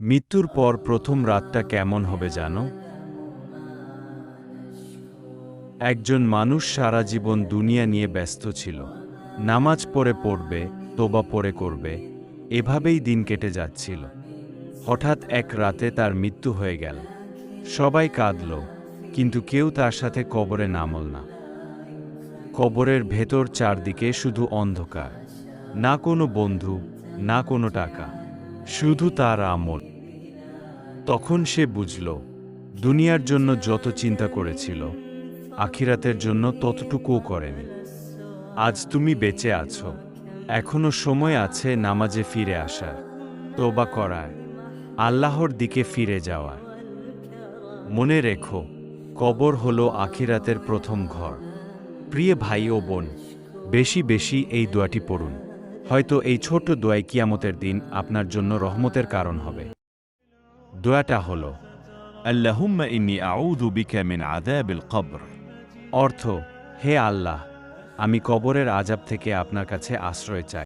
মৃত্যুর পর প্রথম রাতটা কেমন হবে জানো? একজন মানুষ সারা জীবন দুনিয়া নিয়ে ব্যস্ত ছিল। নামাজ পড়বে, তোবা পড়ে করবে, এভাবেই দিন কেটে যাচ্ছিল। হঠাৎ এক রাতে তার মৃত্যু হয়ে গেল। সবাই কাঁদল, কিন্তু কেউ তার সাথে কবরে নামল না। কবরের ভেতর চারদিকে শুধু অন্ধকার, না কোনো বন্ধু, না কোনো টাকা, শুধু তার আমল। তখন সে বুঝল, দুনিয়ার জন্য যত চিন্তা করেছিল, আখিরাতের জন্য ততটুকুও করেনি। আজ তুমি বেঁচে আছো, এখনো সময় আছে নামাজে ফিরে আসার, তওবা করার, আল্লাহর দিকে ফিরে যাওয়ার। মনে রেখো, কবর হলো আখিরাতের প্রথম ঘর। প্রিয় ভাই ও বোন, বেশি বেশি এই দোয়াটি পড়ুন। হয়তো এই ছোট দোয়াই কিয়ামতের দিন আপনার জন্য রহমতের কারণ হবে। দোয়াটা হলো, আল্লাহুম্মা ইন্নী আউযু বিকা মিন আযাবিল কবর। অর্থ, হে আল্লাহ, আমি কবরের আযাব থেকে আপনার কাছে আশ্রয় চাই।